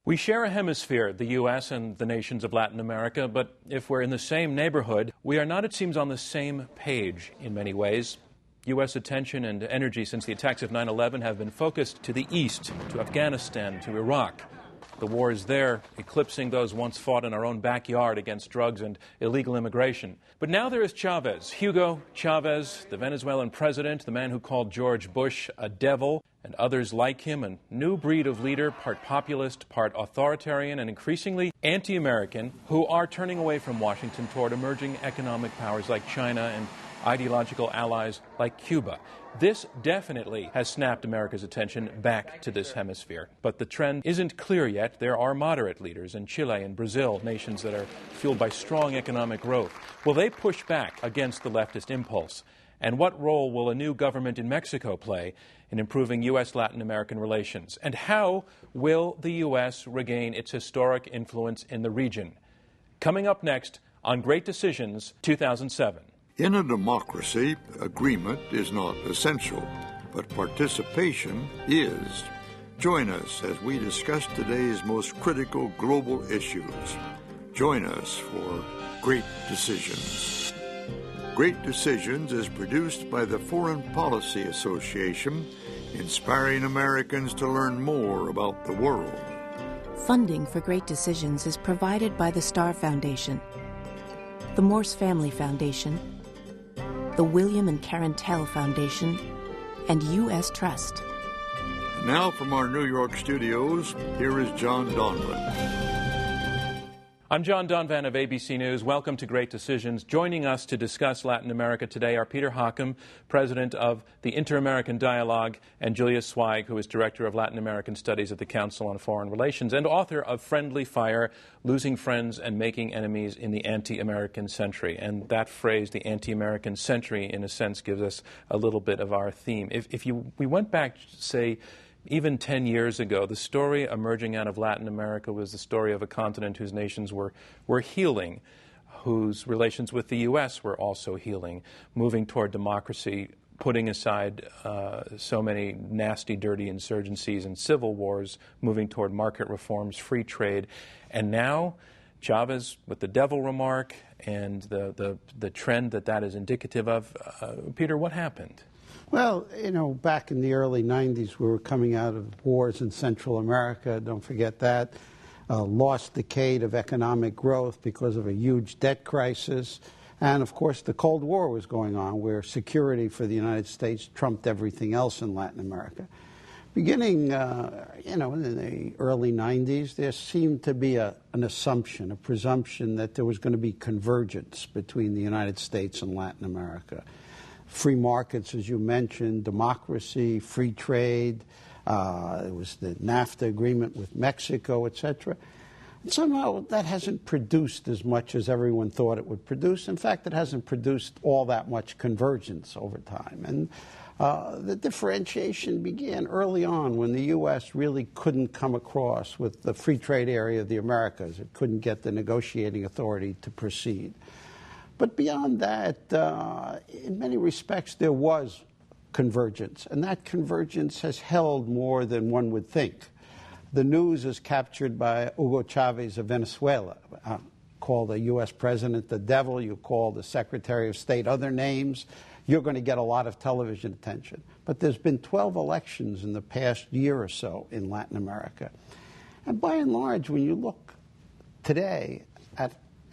We share a hemisphere, the U.S. and the nations of Latin America, but if we're in the same neighborhood, we are not, it seems, on the same page in many ways. U.S. attention and energy since the attacks of 9/11 have been focused to the east, to Afghanistan, to Iraq. The wars there eclipsing those once fought in our own backyard against drugs and illegal immigration. But now there is Chavez, Hugo Chavez, the Venezuelan president, the man who called George Bush a devil, and others like him, a new breed of leader, part populist, part authoritarian, and increasingly anti-American, who are turning away from Washington toward emerging economic powers like China and ideological allies like Cuba. This definitely has snapped America's attention back to this hemisphere. But the trend isn't clear yet. There are moderate leaders in Chile and Brazil, nations that are fueled by strong economic growth. Will they push back against the leftist impulse? And what role will a new government in Mexico play in improving U.S.-Latin American relations? And how will the U.S. regain its historic influence in the region? Coming up next on Great Decisions 2007. In a democracy, agreement is not essential, but participation is. Join us as we discuss today's most critical global issues. Join us for Great Decisions. Great Decisions is produced by the Foreign Policy Association, inspiring Americans to learn more about the world. Funding for Great Decisions is provided by the Starr Foundation, the Morse Family Foundation, the William and Karen Tell Foundation, and U.S. Trust. Now from our New York studios, here is John Donvan. I'm John Donvan of ABC News. Welcome to Great Decisions. Joining us to discuss Latin America today are Peter Hockham, president of the Inter-American Dialogue, and Julius Zweig, who is director of Latin American Studies at the Council on Foreign Relations and author of Friendly Fire, Losing Friends and Making Enemies in the Anti-American Century. And that phrase, the Anti-American Century, in a sense, gives us a little bit of our theme. We went back, say, even 10 years ago, the story emerging out of Latin America was the story of a continent whose nations were healing, whose relations with the U.S. were also healing, moving toward democracy, putting aside so many nasty, dirty insurgencies and civil wars, moving toward market reforms, free trade. And now, Chavez with the devil remark and the trend that is indicative of. Peter, what happened? Well, you know, back in the early 90s, we were coming out of wars in Central America. Don't forget that. Lost decade of economic growth because of a huge debt crisis. And, of course, the Cold War was going on, where security for the United States trumped everything else in Latin America. Beginning, in the early 90s, there seemed to be an assumption, a presumption that there was going to be convergence between the United States and Latin America. Free markets, as you mentioned, democracy, free trade. There was the NAFTA agreement with Mexico, etc. And somehow that hasn't produced as much as everyone thought it would produce. In fact, it hasn't produced all that much convergence over time. And the differentiation began early on when the U.S. really couldn't come across with the free trade area of the Americas. It couldn't get the negotiating authority to proceed. But beyond that, in many respects, there was convergence, and that convergence has held more than one would think. The news is captured by Hugo Chavez of Venezuela. Call the U.S. president the devil, you call the Secretary of State other names, you're going to get a lot of television attention. But there's been 12 elections in the past year or so in Latin America. And by and large, when you look today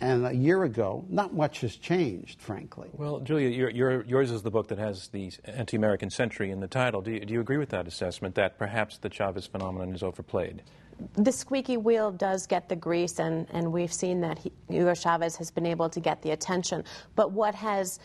and a year ago, not much has changed, frankly. Well, Julia, yours is the book that has the Anti-American Century in the title. Do you agree with that assessment, that perhaps the Chavez phenomenon is overplayed? The squeaky wheel does get the grease, and we've seen that Hugo Chavez has been able to get the attention. But what has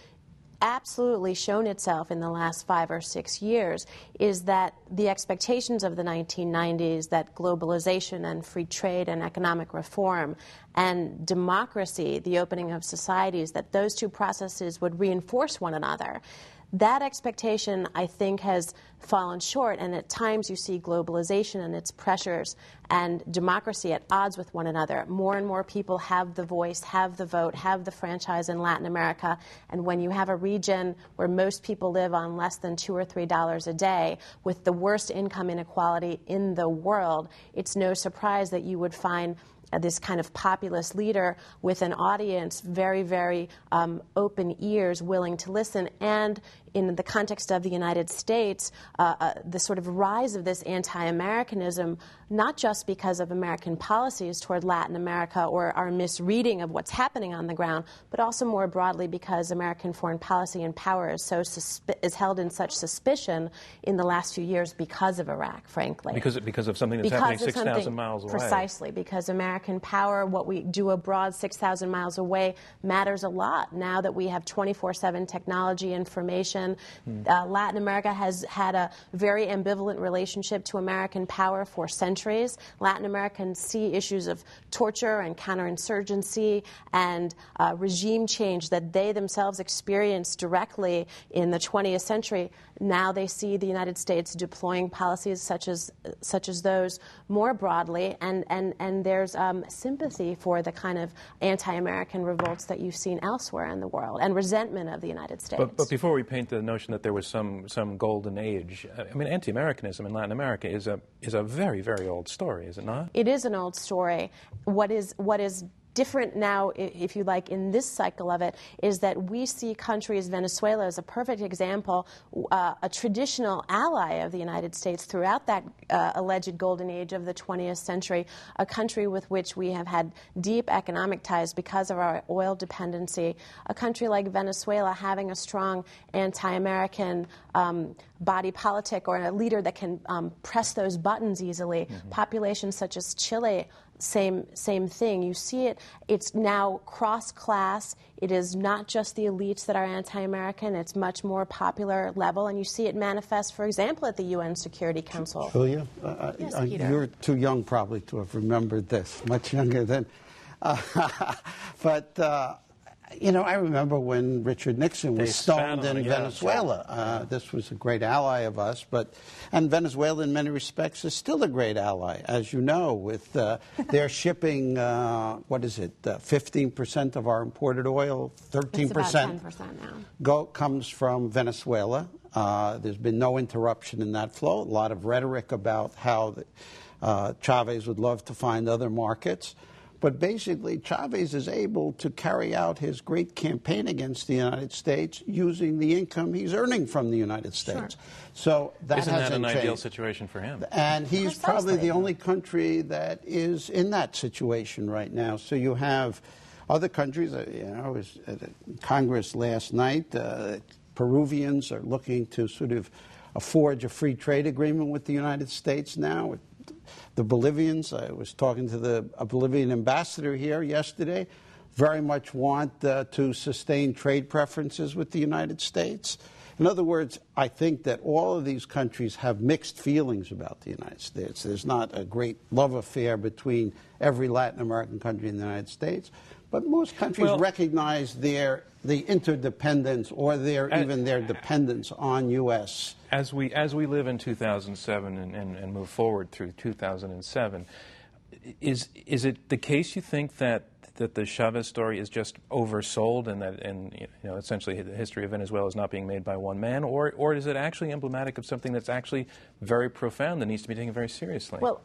absolutely shown itself in the last 5 or 6 years is that the expectations of the 1990s, that globalization and free trade and economic reform and democracy, the opening of societies, that those two processes would reinforce one another, That expectation, I think, has fallen short, and at times you see globalization and its pressures and democracy at odds with one another. More and more people have the voice, have the vote, have the franchise in Latin America, and when you have a region where most people live on less than $2 or $3 a day, with the worst income inequality in the world, it's no surprise that you would find this kind of populist leader with an audience very, very open ears, willing to listen, and in the context of the United States, the sort of rise of this anti-Americanism, not just because of American policies toward Latin America or our misreading of what's happening on the ground, but also more broadly because American foreign policy and power is held in such suspicion in the last few years because of Iraq, frankly. Because of something that's happening 6,000 miles away. Precisely, because American power, what we do abroad 6,000 miles away, matters a lot now that we have 24/7 technology, information. Latin America has had a very ambivalent relationship to American power for centuries. Latin Americans see issues of torture and counterinsurgency and regime change that they themselves experienced directly in the 20th century. Now they see the United States deploying policies such as those more broadly, and there's sympathy for the kind of anti-American revolts that you've seen elsewhere in the world and resentment of the United States. But before we paint the notion that there was some golden age, I mean, anti-Americanism in Latin America is a very, very old story, is it not? It is an old story. What is different now, if you like, in this cycle of it, is that we see countries, Venezuela as a perfect example, a traditional ally of the United States throughout that alleged golden age of the 20th century, a country with which we have had deep economic ties because of our oil dependency, a country like Venezuela having a strong anti-American body politic or a leader that can press those buttons easily. Populations such as Chile, same thing. You see it. It's now cross-class. It is not just the elites that are anti-American. It's much more popular level, and you see it manifest, for example, at the UN Security Council. Julia, Yes, Peter. you're too young probably to have remembered this. Much younger than, but. I remember when Richard Nixon was stoned in Venezuela. This was a great ally of us, and Venezuela in many respects is still a great ally, as you know, with their shipping, 15% of our imported oil, 13%. It's about 10% now. Comes from Venezuela. There's been no interruption in that flow. A lot of rhetoric about how Chavez would love to find other markets. But basically, Chavez is able to carry out his great campaign against the United States using the income he's earning from the United States. Sure. So that Isn't hasn't that an changed. ideal situation for him? And he's Precisely. probably the only country that is in that situation right now. So you have other countries. I was at Congress last night. Peruvians are looking to sort of forge a free trade agreement with the United States now. The Bolivians, I was talking to a Bolivian ambassador here yesterday, very much want to sustain trade preferences with the United States. In other words, I think that all of these countries have mixed feelings about the United States. There's not a great love affair between every Latin American country and the United States, but most countries recognize the interdependence or even their dependence on U.S. As we live in 2007 and move forward through 2007, is it the case, you think, that the Chavez story is just oversold and that essentially the history of Venezuela is not being made by one man, or is it actually emblematic of something that's actually very profound that needs to be taken very seriously? Well,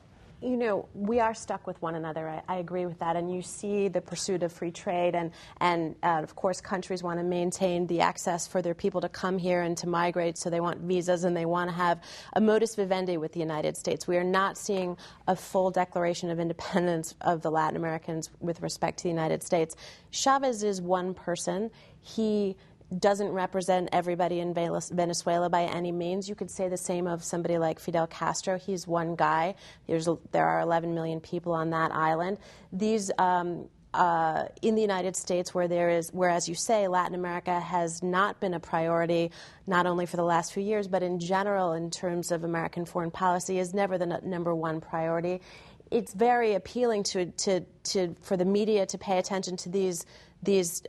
we are stuck with one another. I agree with that. And you see the pursuit of free trade. And of course, countries want to maintain the access for their people to come here and to migrate. So they want visas and they want to have a modus vivendi with the United States. We are not seeing a full declaration of independence of the Latin Americans with respect to the United States. Chavez is one person. He doesn't represent everybody in Venezuela by any means. You could say the same of somebody like Fidel Castro. He's one guy. There are 11 million people on that island. These in the United States, where, as you say, Latin America has not been a priority, not only for the last few years, but in general in terms of American foreign policy, is never the number one priority. It's very appealing for the media to pay attention to these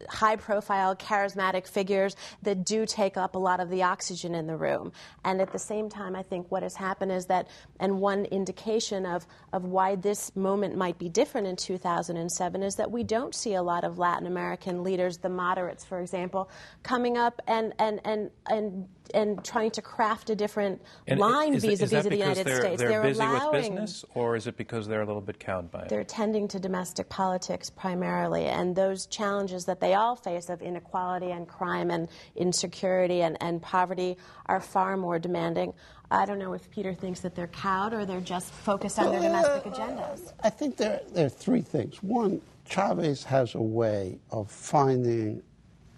high-profile, charismatic figures that do take up a lot of the oxygen in the room. And at the same time, I think what has happened is that, and one indication of why this moment might be different in 2007 is that we don't see a lot of Latin American leaders, the moderates, for example, coming up and trying to craft a different line vis-a-vis the United States. They're busy with business, or is it because they're a little bit cowed by it? They're tending to domestic politics primarily, and those challenges that they all face of inequality and crime and insecurity and poverty are far more demanding. I don't know if Peter thinks that they're cowed or they're just focused on their domestic agendas. I think there are three things. One, Chavez has a way of finding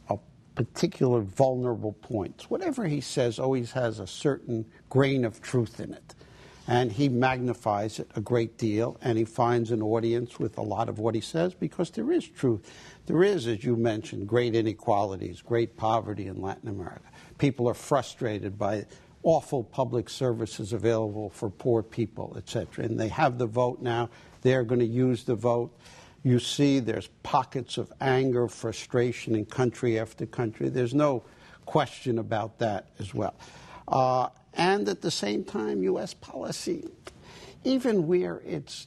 a particular vulnerable point. Whatever he says always has a certain grain of truth in it. And he magnifies it a great deal, and he finds an audience with a lot of what he says because there is truth. There is, as you mentioned, great inequalities, great poverty in Latin America. People are frustrated by awful public services available for poor people, etc. And they have the vote now. They're going to use the vote. You see there's pockets of anger, frustration in country after country. There's no question about that as well. And at the same time, U.S. policy, even where it's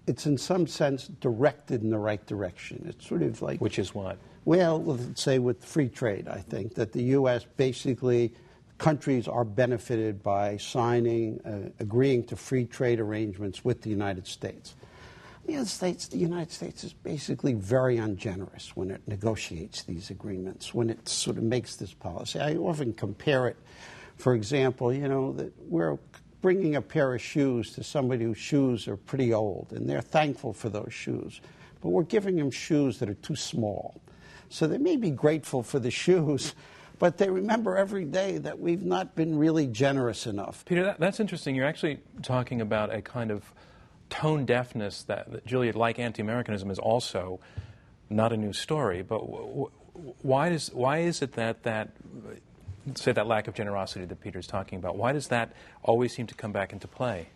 in some sense directed in the right direction. It's sort of like... Which is what? Well, let's say with free trade, I think, that the U.S. basically, countries are benefited by signing, agreeing to free trade arrangements with the United States. The United States is basically very ungenerous when it negotiates these agreements, when it sort of makes this policy. I often compare it, for example, that we're bringing a pair of shoes to somebody whose shoes are pretty old, and they're thankful for those shoes. But we're giving them shoes that are too small. So they may be grateful for the shoes, but they remember every day that we've not been really generous enough. Peter, that's interesting. You're actually talking about a kind of tone deafness that Juliet, like anti-Americanism, is also not a new story. But why is it that say that lack of generosity that Peter's talking about, why does that always seem to come back into play?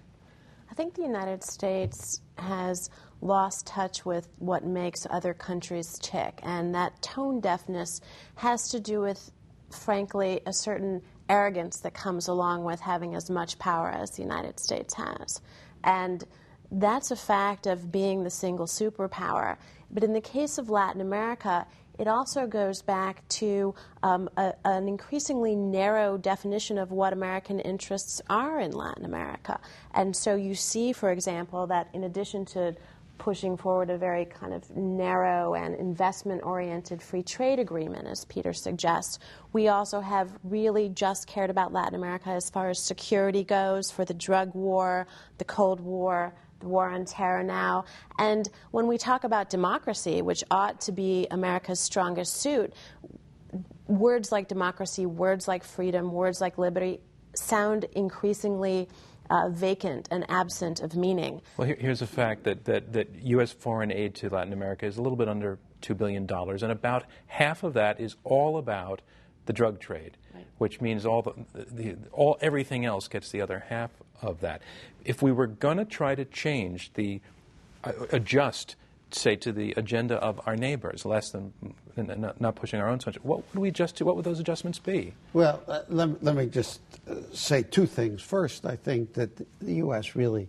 I think the United States has lost touch with what makes other countries tick, and that tone deafness has to do with, frankly, a certain arrogance that comes along with having as much power as the United States has. And that's a fact of being the single superpower. But in the case of Latin America, it also goes back to an increasingly narrow definition of what American interests are in Latin America. And so you see, for example, that in addition to pushing forward a very kind of narrow and investment-oriented free trade agreement, as Peter suggests, we also have really just cared about Latin America as far as security goes, for the drug war, the Cold War, the war on terror now. And when we talk about democracy, which ought to be America's strongest suit, words like democracy, words like freedom, words like liberty sound increasingly vacant and absent of meaning. Well, here's a fact that U.S. foreign aid to Latin America is a little bit under $2 billion, and about half of that is all about the drug trade, right, which means everything else gets the other half of that. If we were going to try to change adjust, say, to the agenda of our neighbors, less than not pushing our own such, what would we adjust to? What would those adjustments be? Well, let me just say two things. First, I think that the U.S. really,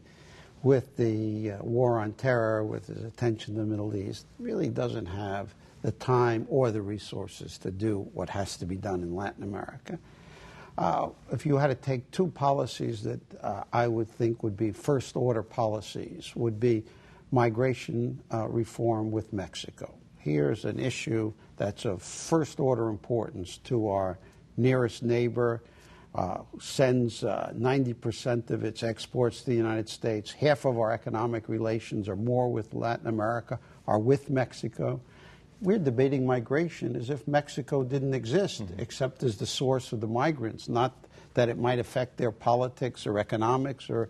with the war on terror, with its attention to the Middle East, really doesn't have the time or the resources to do what has to be done in Latin America. If you had to take two policies that I would think would be first-order policies, would be migration reform with Mexico. Here's an issue that's of first-order importance to our nearest neighbor, sends 90% of its exports to the United States. Half of our economic relations or more with Latin America are with Mexico. We're debating migration as if Mexico didn't exist, except as the source of the migrants, not that it might affect their politics or economics or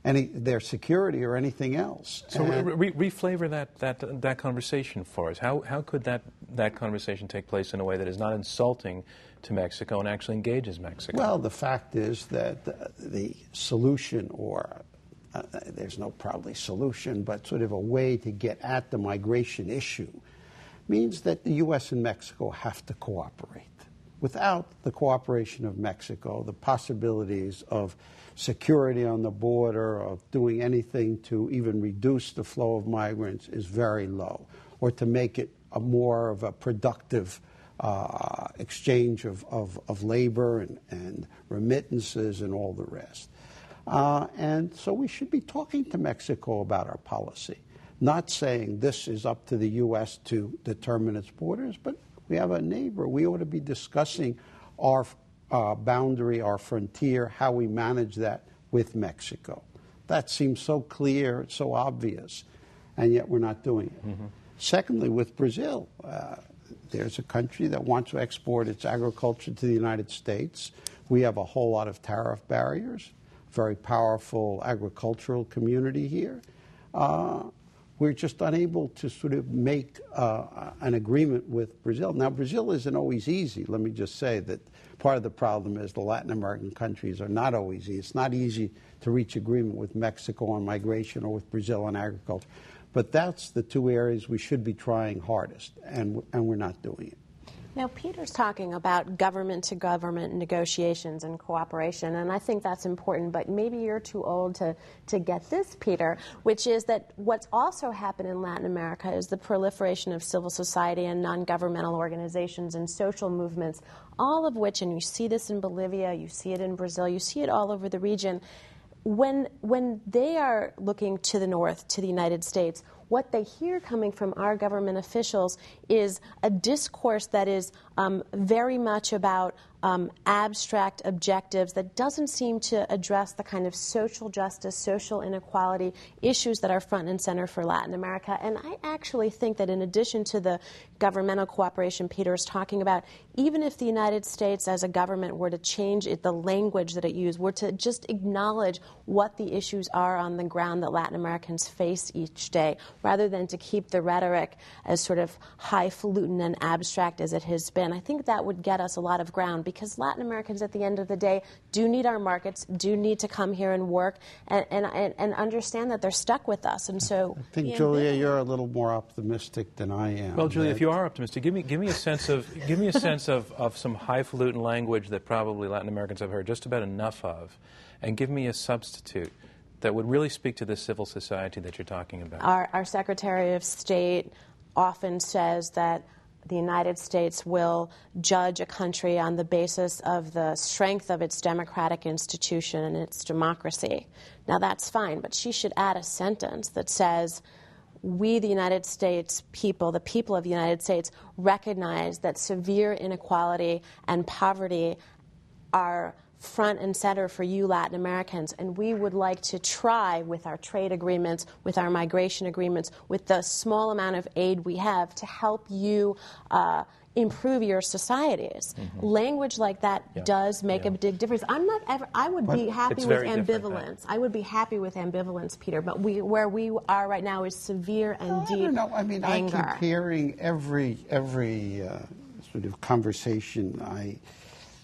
their security or anything else. So reflavor that conversation for us. How could that conversation take place in a way that is not insulting to Mexico and actually engages Mexico? Well, the fact is that the solution, or there's no probably solution, but sort of a way to get at the migration issue, means that the U.S. and Mexico have to cooperate. Without the cooperation of Mexico, the possibilities of security on the border, of doing anything to even reduce the flow of migrants is very low, or to make it more of a productive exchange of labor and remittances and all the rest. And so we should be talking to Mexico about our policy, not saying this is up to the U.S. to determine its borders, but we have a neighbor. We ought to be discussing our boundary, our frontier, how we manage that with Mexico. That seems so clear, so obvious, and yet we're not doing it. Mm-hmm. Secondly, with Brazil, there's a country that wants to export its agriculture to the United States. We have a whole lot of tariff barriers, very powerful agricultural community here. We're just unable to sort of make an agreement with Brazil. Now, Brazil isn't always easy. Let me just say that part of the problem is the Latin American countries are not always easy. It's not easy to reach agreement with Mexico on migration or with Brazil on agriculture. But that's the two areas we should be trying hardest, and we're not doing it. Now, Peter's talking about government-to-government negotiations and cooperation, and I think that's important, but maybe you're too old to get this, Peter, which is that what's also happened in Latin America is the proliferation of civil society and non-governmental organizations and social movements, all of which, and you see this in Bolivia, you see it in Brazil, you see it all over the region. When they are looking to the north, to the United States, what they hear coming from our government officials is a discourse that is very much about abstract objectives that doesn't seem to address the kind of social justice, social inequality issues that are front and center for Latin America. And I actually think that in addition to the governmental cooperation Peter is talking about, even if the United States as a government were to change the language that it used, were to just acknowledge what the issues are on the ground that Latin Americans face each day, rather than to keep the rhetoric as sort of highfalutin and abstract as it has been, I think that would get us a lot of ground, because Latin Americans at the end of the day do need our markets, do need to come here and work and understand that they're stuck with us. And so I think, Julia, you're a little more optimistic than I am. Well, Julia, if you are optimistic, give me a sense of some highfalutin language that probably Latin Americans have heard just about enough of, and give me a substitute that would really speak to this civil society that you're talking about. Our Secretary of State often says that the United States will judge a country on the basis of the strength of its democratic institution and its democracy. Now, that's fine, but she should add a sentence that says, we, the United States people, the people of the United States, recognize that severe inequality and poverty are front and center for you Latin Americans, and we would like to try with our trade agreements, with our migration agreements, with the small amount of aid we have to help you improve your societies. Mm-hmm. Language like that does make a big difference. I would be happy with ambivalence. I would be happy with ambivalence, Peter, but where we are right now is severe and deep anger. I mean, I keep hearing every sort of conversation I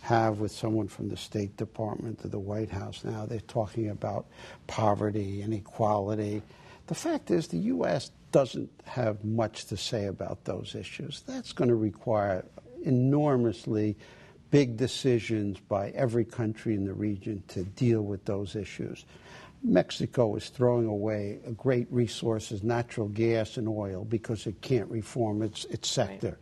have with someone from the State Department to the White House now. They're talking about poverty, inequality. The fact is the U.S. doesn't have much to say about those issues. That's going to require enormously big decisions by every country in the region to deal with those issues. Mexico is throwing away great resources, natural gas and oil, because it can't reform its sector. Right.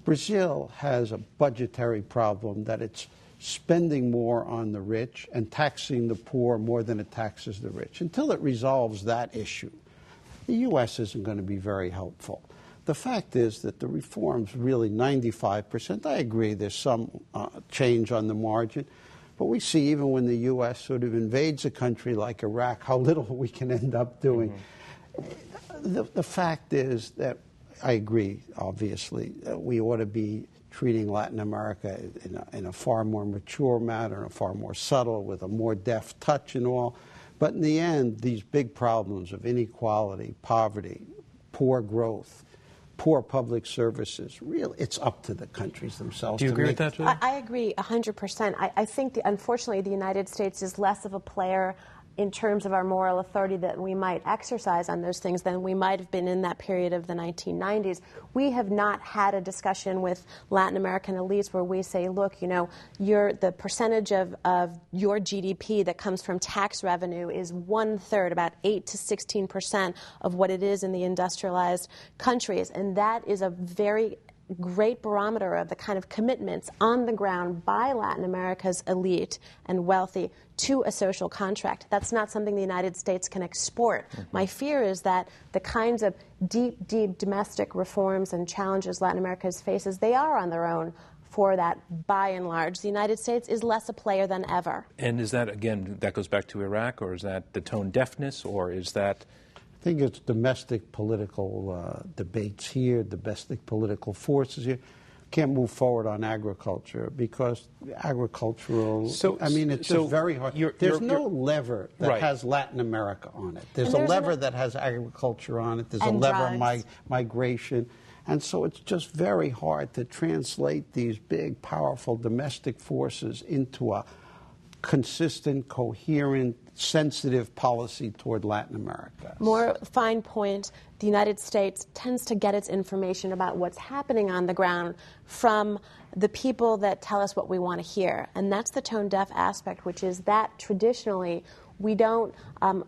Brazil has a budgetary problem that it's spending more on the rich and taxing the poor more than it taxes the rich. Until it resolves that issue, the U.S. isn't going to be very helpful. The fact is that the reforms really 95%. I agree there's some change on the margin, but we see even when the U.S. sort of invades a country like Iraq, how little we can end up doing. Mm-hmm. The fact is that I agree, obviously, we ought to be treating Latin America in a far more mature manner, a far more subtle, with a more deft touch and all. But in the end, these big problems of inequality, poverty, poor growth, poor public services, really, it's up to the countries themselves. Do you agree with that, Julie? I agree 100%. I think, unfortunately, the United States is less of a player in terms of our moral authority that we might exercise on those things than we might have been in that period of the 1990s. We have not had a discussion with Latin American elites where we say, look, you know, the percentage of your GDP that comes from tax revenue is 1/3, about 8 to 16% of what it is in the industrialized countries. And that is a very great barometer of the kind of commitments on the ground by Latin America's elite and wealthy to a social contract. That's not something the United States can export. Mm-hmm. My fear is that the kinds of deep, deep domestic reforms and challenges Latin America faces, they are on their own for that, by and large. The United States is less a player than ever. And is that, again, that goes back to Iraq, or is that the tone deafness, or is that... I think it's domestic political debates here, domestic political forces here. Can't move forward on agriculture because agricultural, I mean, it's just very hard. There's no lever that has Latin America on it. There's a lever that has agriculture on it. There's a lever migration. And so it's just very hard to translate these big, powerful domestic forces into a consistent, coherent, sensitive policy toward Latin America. More fine point, the United States tends to get its information about what's happening on the ground from the people that tell us what we want to hear. And that's the tone-deaf aspect, which is that traditionally we don't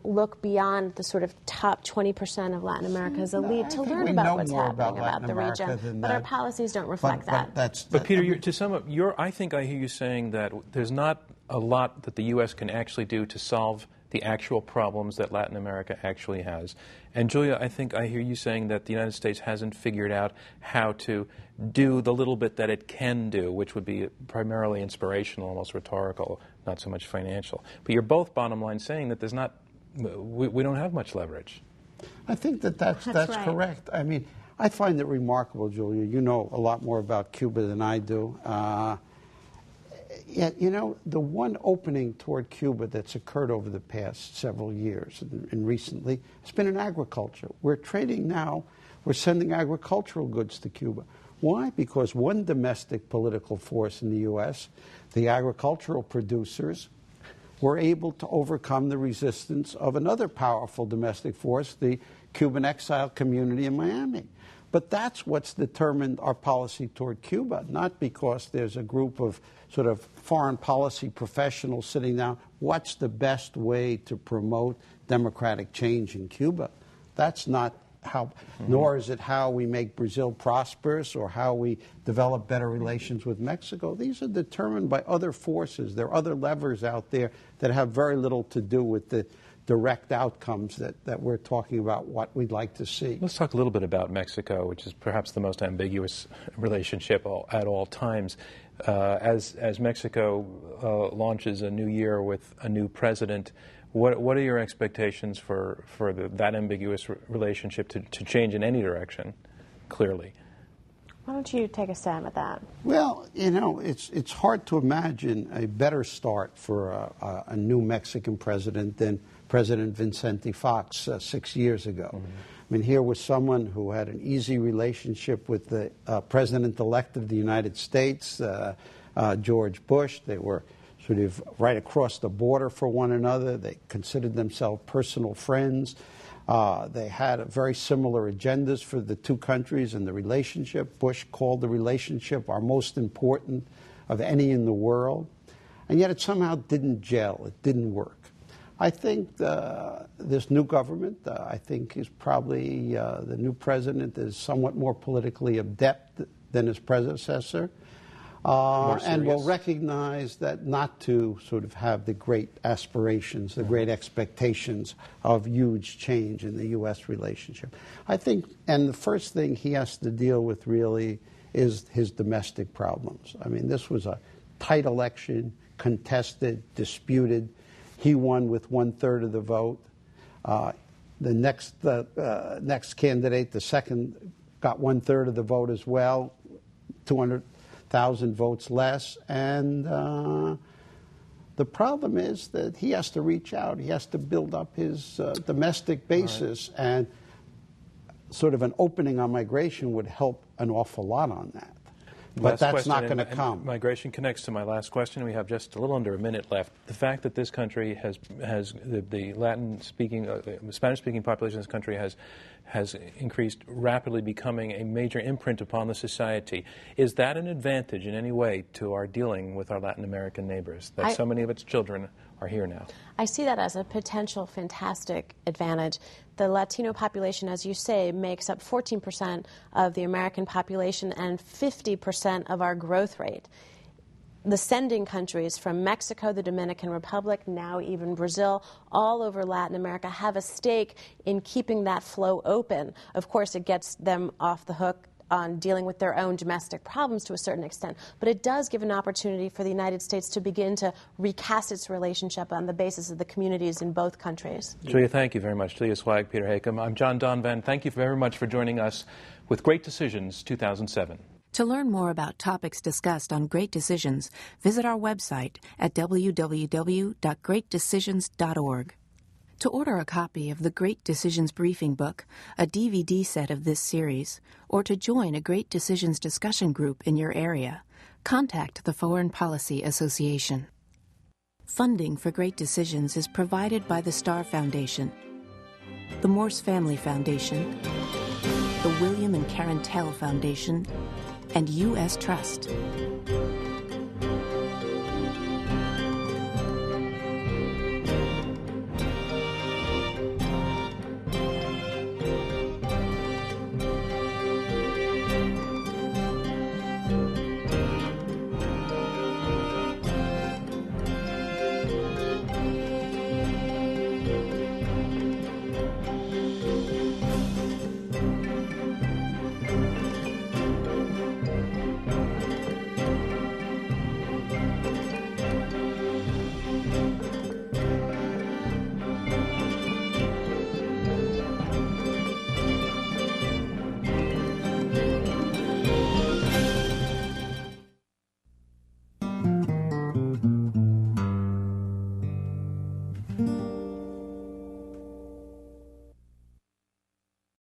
look beyond the sort of top 20% of Latin America's elite to learn about what's happening about the region. But our policies don't reflect that. But Peter, to sum up, I think I hear you saying that there's not a lot that the U.S. can actually do to solve the actual problems that Latin America actually has. And Julia, I think I hear you saying that the United States hasn't figured out how to do the little bit that it can do, which would be primarily inspirational, almost rhetorical, not so much financial. But you're both bottom line saying that there's not, we don't have much leverage. I think that's right. Correct. I mean, I find it remarkable, Julia. You know a lot more about Cuba than I do. Yet, you know, the one opening toward Cuba that's occurred over the past several years and recently has been in agriculture. We're trading now, we're sending agricultural goods to Cuba. Why? Because one domestic political force in the U.S., the agricultural producers, were able to overcome the resistance of another powerful domestic force, the Cuban exile community in Miami. But that's what's determined our policy toward Cuba, not because there's a group of sort of foreign policy professionals sitting down. What's the best way to promote democratic change in Cuba? That's not how, nor is it how we make Brazil prosperous or how we develop better relations with Mexico. These are determined by other forces. There are other levers out there that have very little to do with the direct outcomes that we're talking about, what we'd like to see. Let's talk a little bit about Mexico, which is perhaps the most ambiguous relationship at all times. As Mexico launches a new year with a new president, what are your expectations for that ambiguous relationship to change in any direction, clearly? Why don't you take a stab at that? Well, you know, it's hard to imagine a better start for a new Mexican president than President Vicente Fox 6 years ago. Mm-hmm. I mean, here was someone who had an easy relationship with the president-elect of the United States, George Bush. They were sort of right across the border for one another. They considered themselves personal friends. They had very similar agendas for the two countries and the relationship. Bush called the relationship our most important of any in the world. And yet it somehow didn't gel. It didn't work. I think this new government, I think, is probably the new president is somewhat more politically adept than his predecessor. And will recognize that not to sort of have the great aspirations, the great expectations of huge change in the U.S. relationship. I think, and the first thing he has to deal with really is his domestic problems. I mean, this was a tight election, contested, disputed. He won with 1/3 of the vote. The next candidate, the second, got 1/3 of the vote as well, 200,000 votes less. And the problem is that he has to reach out. He has to build up his domestic basis. Right. And sort of an opening on migration would help an awful lot on that. But Last that's question, not going to and come. Migration connects to my last question. We have just a little under a minute left. The fact that this country has the Latin-speaking, Spanish-speaking population of this country has increased rapidly, becoming a major imprint upon the society. Is that an advantage in any way to our dealing with our Latin American neighbors, that so many of its children are here now? I see that as a potential fantastic advantage. The Latino population, as you say, makes up 14% of the American population and 50% of our growth rate. The sending countries from Mexico, the Dominican Republic, now even Brazil, all over Latin America have a stake in keeping that flow open. Of course, it gets them off the hook on dealing with their own domestic problems to a certain extent, but it does give an opportunity for the United States to begin to recast its relationship on the basis of the communities in both countries. Julia, thank you very much. Julia Swag, Peter Hakem. I'm John Donvan. Thank you very much for joining us with Great Decisions 2007. To learn more about topics discussed on Great Decisions, visit our website at www.greatdecisions.org. To order a copy of the Great Decisions Briefing Book, a DVD set of this series, or to join a Great Decisions discussion group in your area, contact the Foreign Policy Association. Funding for Great Decisions is provided by the Starr Foundation, the Morse Family Foundation, the William and Karen Tell Foundation, and U.S. Trust.